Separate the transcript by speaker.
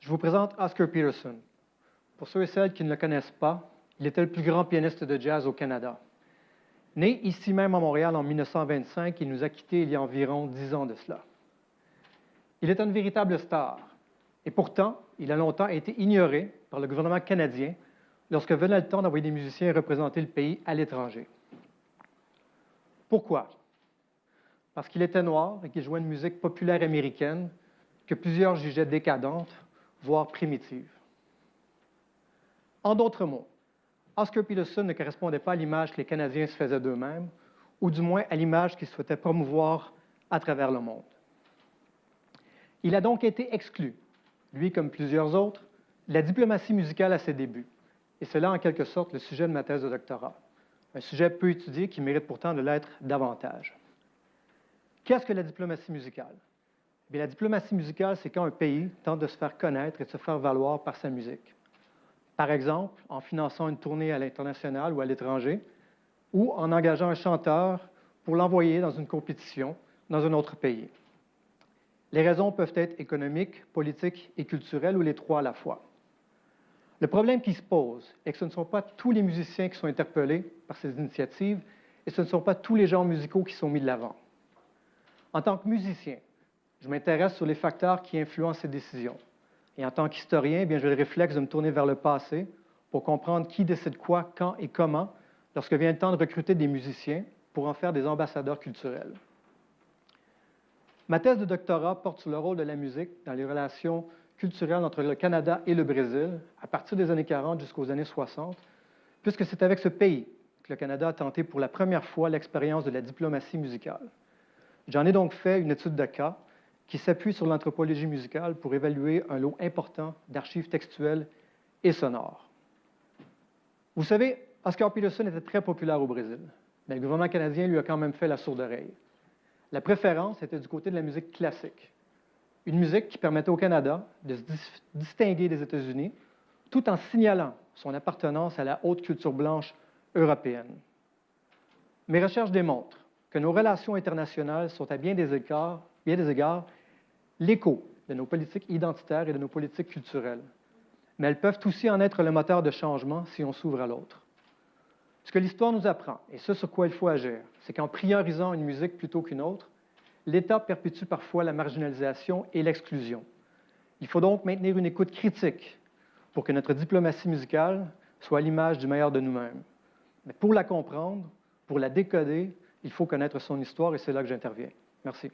Speaker 1: Je vous présente Oscar Peterson. Pour ceux et celles qui ne le connaissent pas, il était le plus grand pianiste de jazz au Canada. Né ici même à Montréal en 1925, il nous a quittés il y a environ 10 ans de cela. Il est une véritable star, et pourtant, il a longtemps été ignoré par le gouvernement canadien lorsque venait le temps d'envoyer des musiciens représenter le pays à l'étranger. Pourquoi? Parce qu'il était noir et qu'il jouait une musique populaire américaine que plusieurs jugeaient décadente, voire primitive. En d'autres mots, Oscar Peterson ne correspondait pas à l'image que les Canadiens se faisaient d'eux-mêmes, ou du moins à l'image qu'ils souhaitaient promouvoir à travers le monde. Il a donc été exclu, lui comme plusieurs autres, de la diplomatie musicale à ses débuts, et c'est là en quelque sorte le sujet de ma thèse de doctorat, un sujet peu étudié qui mérite pourtant de l'être davantage. Qu'est-ce que la diplomatie musicale? Bien, la diplomatie musicale, c'est quand un pays tente de se faire connaître et de se faire valoir par sa musique. Par exemple, en finançant une tournée à l'international ou à l'étranger, ou en engageant un chanteur pour l'envoyer dans une compétition dans un autre pays. Les raisons peuvent être économiques, politiques et culturelles, ou les trois à la fois. Le problème qui se pose est que ce ne sont pas tous les musiciens qui sont interpellés par ces initiatives et ce ne sont pas tous les genres musicaux qui sont mis de l'avant. En tant que musicien, je m'intéresse sur les facteurs qui influencent ces décisions. Et en tant qu'historien, bien, j'ai le réflexe de me tourner vers le passé pour comprendre qui décide quoi, quand et comment lorsque vient le temps de recruter des musiciens pour en faire des ambassadeurs culturels. Ma thèse de doctorat porte sur le rôle de la musique dans les relations culturelles entre le Canada et le Brésil à partir des années 40 jusqu'aux années 60, puisque c'est avec ce pays que le Canada a tenté pour la première fois l'expérience de la diplomatie musicale. J'en ai donc fait une étude de cas qui s'appuie sur l'anthropologie musicale pour évaluer un lot important d'archives textuelles et sonores. Vous savez, Oscar Peterson était très populaire au Brésil, mais le gouvernement canadien lui a quand même fait la sourde oreille. La préférence était du côté de la musique classique, une musique qui permettait au Canada de se distinguer des États-Unis tout en signalant son appartenance à la haute culture blanche européenne. Mes recherches démontrent que nos relations internationales sont à bien des égards l'écho de nos politiques identitaires et de nos politiques culturelles. Mais elles peuvent aussi en être le moteur de changement si on s'ouvre à l'autre. Ce que l'histoire nous apprend, et ce sur quoi il faut agir, c'est qu'en priorisant une musique plutôt qu'une autre, l'État perpétue parfois la marginalisation et l'exclusion. Il faut donc maintenir une écoute critique pour que notre diplomatie musicale soit à l'image du meilleur de nous-mêmes. Mais pour la comprendre, pour la décoder, il faut connaître son histoire et c'est là que j'interviens. Merci.